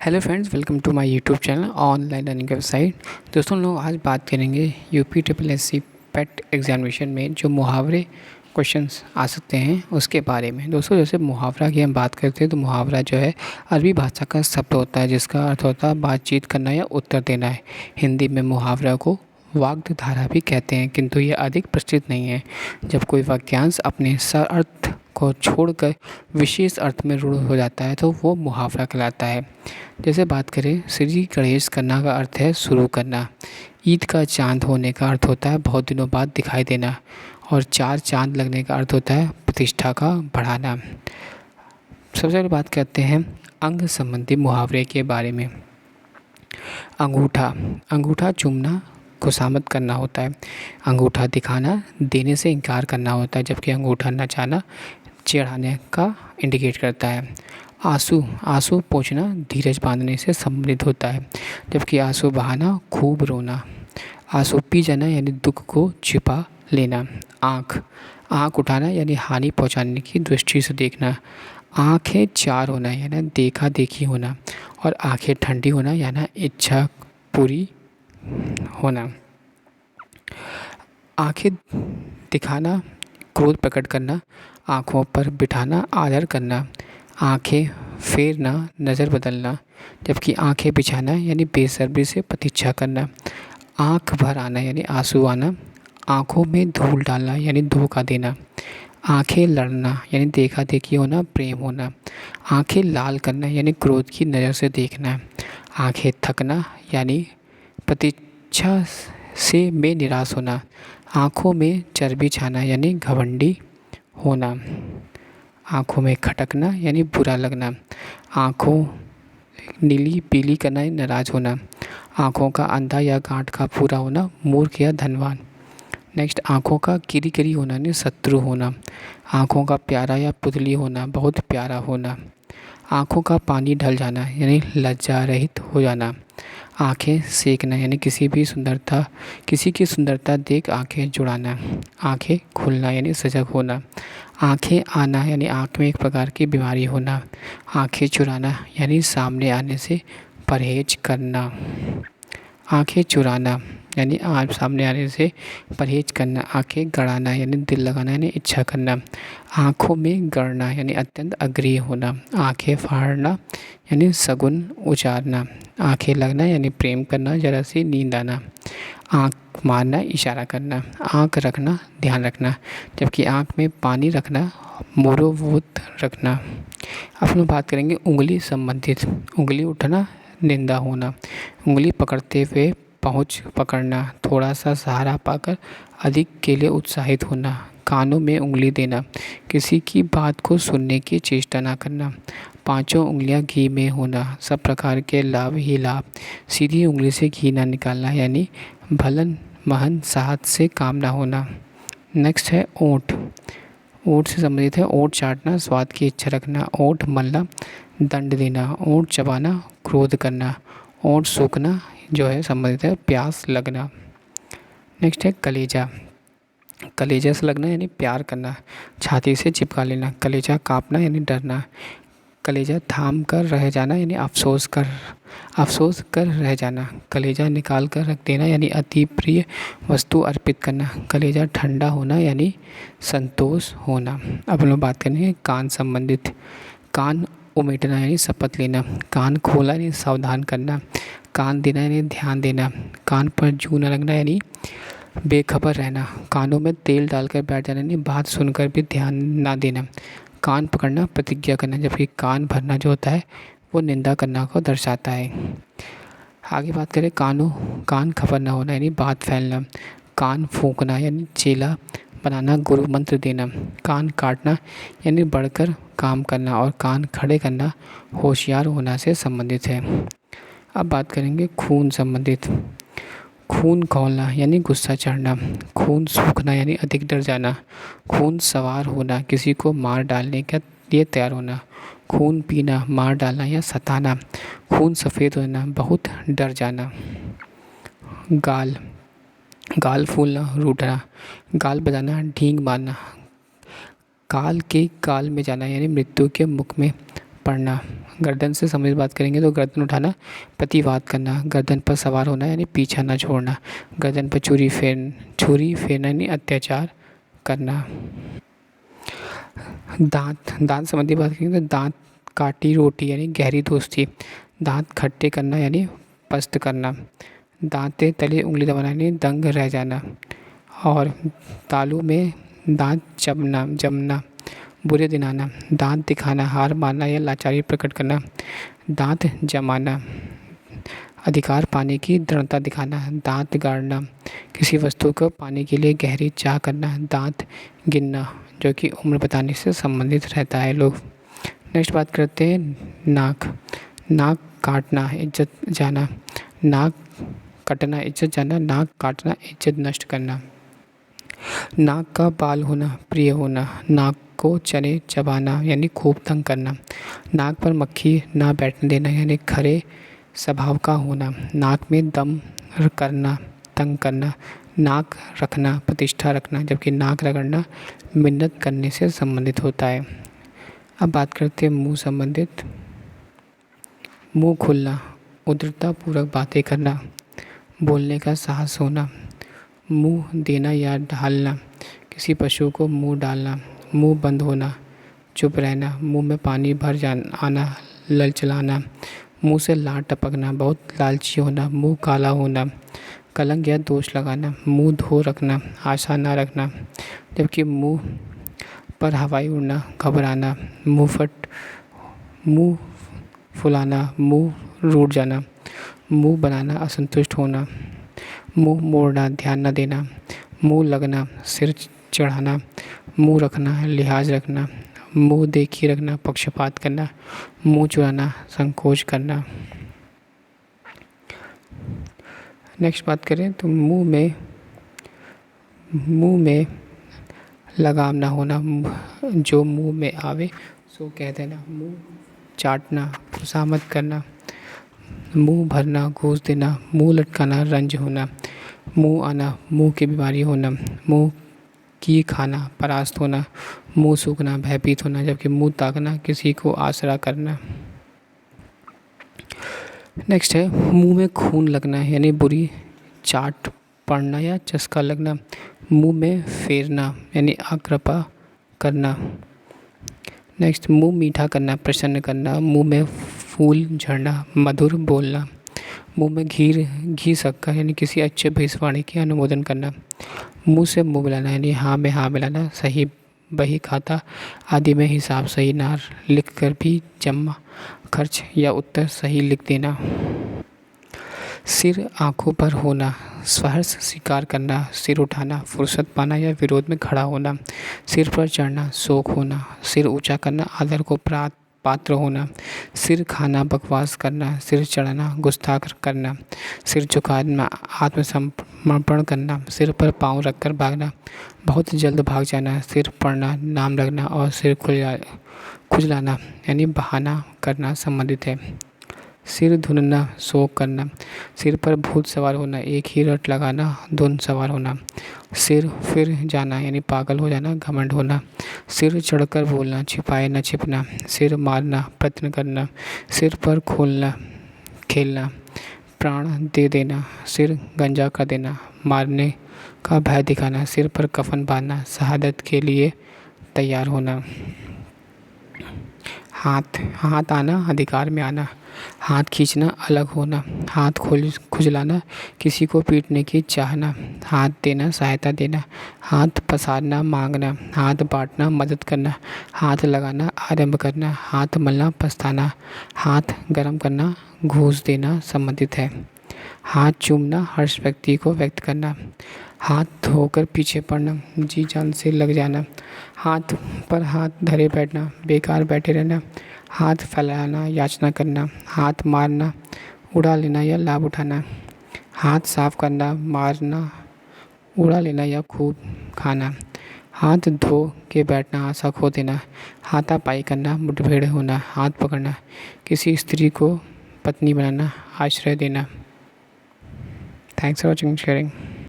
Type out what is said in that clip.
Hello friends, welcome to my YouTube channel online learning website. दोस्तों लोग आज बात करेंगे UP triple S C PET examination में जो मुहावरे क्वेश्चंस आ सकते हैं उसके बारे में। दोस्तों जैसे मुहावरा की हम बात करते हैं तो मुहावरा जो है अरबी भाषा का शब्द होता है जिसका अर्थ होता है बातचीत करना या उत्तर देना है। हिंदी में मुहावरा को वाग्धारा भी कहते हैं, किंतु ये अधिक प्रचलित नहीं है। जब कोई वाक्यांश अपने सर अर्थ को छोड़कर विशेष अर्थ में रूढ़ हो जाता है तो वो मुहावरा कहलाता है। जैसे बात करें, श्री गणेश करना का अर्थ है शुरू करना। ईद का चांद होने का अर्थ होता है बहुत दिनों बाद दिखाई देना। और चार चांद लगने का अर्थ होता है प्रतिष्ठा का बढ़ाना। सबसे पहले बात करते हैं अंग संबंधी मुहावरे के बारे में। अंगूठा, अंगूठा चूमना खुशामद करना होता है। अंगूठा दिखाना देने से इनकार करना होता है, जबकि अंगूठा नचाना चिढ़ाने का इंडिकेट करता है। आंसू, आंसू पोंछना धीरज बांधने से संबंधित होता है, जबकि आंसू बहाना खूब रोना। आंसू पी जाना यानी दुख को छिपा लेना। आँख, आँख उठाना यानी हानि पहुंचाने की दृष्टि से देखना। आँखें चार होना यानी देखा देखी होना। और आँखें ठंडी होना यानी इच्छा पूरी होना। आँखें दिखाना क्रोध प्रकट करना। आँखों पर बिठाना आदर करना। आँखें फेरना नज़र बदलना, जबकि आँखें बिछाना यानी बेसब्री से प्रतीक्षा करना। आँख भर आना यानी आंसू आना। आँखों में धूल डालना यानी धोखा देना। आँखें लड़ना यानी देखा देखी होना प्रेम होना। आँखें लाल करना यानी क्रोध की नज़र से देखना। आँखें थकना यानी प्रतीक्षा से में निराश होना। आँखों में चर्बी छाना यानी घमंडी होना। आँखों में खटकना यानी बुरा लगना। आँखों नीली पीली करना यानी नाराज़ होना। आँखों का अंधा या गांठ का पूरा होना मूर्ख या धनवान। नेक्स्ट, आँखों का किरी किरी होना यानी शत्रु होना। आँखों का प्यारा या पुतली होना बहुत प्यारा होना। आँखों का पानी ढल जाना यानी लज्जा रहित हो जाना। आँखें सेकना यानी किसी की सुंदरता देख आँखें जुड़ाना। आँखें खुलना यानी सजग होना। आँखें आना यानी आँख में एक प्रकार की बीमारी होना। आँखें चुराना यानी सामने आने से परहेज करना। आँखें चुराना यानी आप सामने आने से परहेज करना। आँखें गड़ाना यानी दिल लगाना यानी इच्छा करना। आँखों में गड़ना यानी अत्यंत अग्रिय होना। आँखें फाड़ना यानी शगुन उचारना। आँखें लगना यानी प्रेम करना, जरा सी नींद आना। आँख मारना इशारा करना। आँख रखना ध्यान रखना, जबकि आँख में पानी रखना मोरोवोत रखना। अब हम बात करेंगे उंगली संबंधित। उंगली उठना निंदा होना। उंगली पकड़ते हुए पहुँच पकड़ना। थोड़ा सा सहारा पाकर अधिक के लिए उत्साहित होना। कानों में उंगली देना। किसी की बात को सुनने की चेष्टा ना करना। पांचों उंगलियां घी में होना। सब प्रकार के लाभ ही लाभ। सीधी उंगली से घी ना निकालना यानी भलन महन साहत से काम ना होना। नेक्स्ट है ओंठ। ओंठ से संबंधित है ओंठ चाटना स्वाद की इच्छा रखना। ओंठ मलना दंड देना। ओंठ चबाना क्रोध करना। ओंठ सूखना जो है संबंधित है प्यास लगना। नेक्स्ट है कलेजा। कलेजा से लगना यानी प्यार करना। छाती से चिपका लेना। कलेजा कांपना यानी डरना। कलेजा थाम कर रह जाना यानी अफसोस कर रह जाना। कलेजा निकाल कर रख देना यानी अति प्रिय वस्तु अर्पित करना। कलेजा ठंडा होना यानी संतोष होना। अब हम लोग बात करेंगे कान संबंधित। कान उमेटना यानी शपथ लेना। कान खोला यानी सावधान करना। कान देना यानी ध्यान देना। कान पर जू न लगना यानी बेखबर रहना। कानों में तेल डालकर बैठ जाना यानी बात सुनकर भी ध्यान ना देना। कान पकड़ना प्रतिज्ञा करना, जबकि कान भरना जो होता है वो निंदा करना को दर्शाता है। आगे बात करें कान खबर ना होना यानी बात फैलना। कान फूंकना यानी चेला बनाना गुरु मंत्र देना। कान काटना यानी बढ़कर काम करना। और कान खड़े करना होशियार होना से संबंधित है। अब बात करेंगे खून संबंधित। खून खौलना यानी गुस्सा चढ़ना। खून सूखना यानी अधिक डर जाना। खून सवार होना किसी को मार डालने के लिए तैयार होना। खून पीना मार डालना या सताना। खून सफ़ेद होना बहुत डर जाना। गाल, गाल फूलना रूठना। गाल बजाना ढींग मारना। काल के काल में जाना यानी मृत्यु के मुख में पढ़ना, गर्दन से संबंधित बात करेंगे तो गर्दन उठाना, प्रतिवाद करना, गर्दन पर सवार होना यानी पीछा न छोड़ना, गर्दन पर छुरी फेरना यानी अत्याचार करना। दांत संबंधी बात करेंगे तो दांत काटी रोटी यानी गहरी दोस्ती, दांत खट्टे करना यानी पस्त करना, दांते तले उंगली दबाना यानी दंग रह जाना, और तालू में दांत जमना, बुरे दिन आना, दांत दिखाना, हार मानना या लाचारी प्रकट करना, दांत जमाना, अधिकार पाने की दृढ़ता दिखाना, दांत गाड़ना, किसी वस्तु को पाने के लिए गहरी चाह करना, दांत गिनना जो कि उम्र बताने से संबंधित रहता है लोग। नेक्स्ट बात करते हैं नाक काटना, इज्जत जाना, नाक कटना, इज्जत जाना, नाक काटना, इज्जत नष्ट करना, नाक का बाल होना, प्रिय होना, नाक को चने चबाना यानी खूब तंग करना, नाक पर मक्खी ना बैठने देना यानी खरे स्वभाव का होना, नाक में दम करना, तंग करना, नाक रखना, प्रतिष्ठा रखना, जबकि नाक रगड़ना मिन्नत करने से संबंधित होता है। अब बात करते हैं मुंह संबंधित। मुंह खुलना, उदारता पूर्वक बातें करना, बोलने का साहस होना, मुंह देना या ढालना, किसी पशु को मुंह डालना, मुंह बंद होना, चुप रहना, मुंह में पानी भर आना, ललचलाना, मुंह से लार टपकना, बहुत लालची होना, मुंह काला होना, कलंक या दोष लगाना, मुंह धो रखना, आशा ना रखना, जबकि मुंह पर हवाई उड़ना, घबराना, मुंह फुलाना, मुंह रूठ जाना, मुंह बनाना, असंतुष्ट होना, मुंह मोड़ना, ध्यान न देना, मुंह लगना, सिर चढ़ाना, मुंह रखना, लिहाज रखना, मुंह देखी रखना, पक्षपात करना, मुंह चुराना, संकोच करना। नेक्स्ट बात करें तो मुंह में लगाम ना होना, जो मुंह में आवे सो कह देना, मुंह चाटना, खुशामद करना, मुंह भरना, घूस देना, मुंह लटकाना, रंज होना, मुंह आना, मुंह की बीमारी होना, मुंह की खाना, परास्त होना, मुंह सूखना, भयभीत होना, जबकि मुंह ताकना, किसी को आसरा करना। नेक्स्ट है मुंह में खून लगना यानी बुरी चाट पड़ना या चस्का लगना, मुंह में फेरना यानी आकृपा करना। नेक्स्ट मुंह मीठा करना, प्रसन्न करना, मुंह में फूल झड़ना, मधुर बोलना, मुंह में घी शक्कर यानी किसी अच्छे भविष्यवाणी की अनुमोदन करना, मुंह से मुंह मिलाना यानी हाँ में हाँ मिलाना, सही बही खाता आदि में हिसाब सही ना लिख कर भी जमा खर्च या उत्तर सही लिख देना। सिर आंखों पर होना, सहर्ष स्वीकार करना, सिर उठाना, फुर्सत पाना या विरोध में खड़ा होना, सिर पर चढ़ना, शौक होना, सिर ऊंचा करना, आदर को पात्र होना, सिर खाना, बकवास करना, सिर चढ़ना, गुस्ताख करना, सिर झुकाना, आत्मसमर्पण करना, सिर पर पाँव रखकर भागना, बहुत जल्द भाग जाना, सिर पड़ना, नाम लगना और सिर खुजलाना यानी बहाना करना संबंधित है। सिर धुनना, शोक करना, सिर पर भूत सवार होना, एक ही रट लगाना, धुन सवार होना, सिर फिर जाना यानी पागल हो जाना, घमंड होना, सिर चढ़कर बोलना, छिपाए न छिपना, सिर मारना, प्रयत्न करना, सिर पर खोलना, खेलना, प्राण दे देना, सिर गंजा कर देना, मारने का भय दिखाना, सिर पर कफन बांधना, शहादत के लिए तैयार होना। हाथ आना, अधिकार में आना, हाथ खींचना, अलग होना, हाथ खुजलाना, किसी को पीटने की चाहना, हाथ देना, सहायता देना, हाथ पसारना, मांगना, हाथ बांटना, मदद करना, हाथ लगाना, आरंभ करना, हाथ मलना, पछताना, हाथ गर्म करना, घूस देना संबंधित है। हाथ चूमना, हर्ष व्यक्ति को व्यक्त करना, हाथ धोकर पीछे पड़ना, जी जान से लग जाना, हाथ पर हाथ धरे बैठना, बेकार बैठे रहना, हाथ फैलाना, याचना करना, हाथ मारना, उड़ा लेना या लाभ उठाना, हाथ साफ करना, मारना, उड़ा लेना या खूब खाना, हाथ धो के बैठना, आशा खो देना, हाथापाई करना, मुठभेड़ होना, हाथ पकड़ना, किसी स्त्री को पत्नी बनाना, आश्रय देना। Thanks for watching sharing.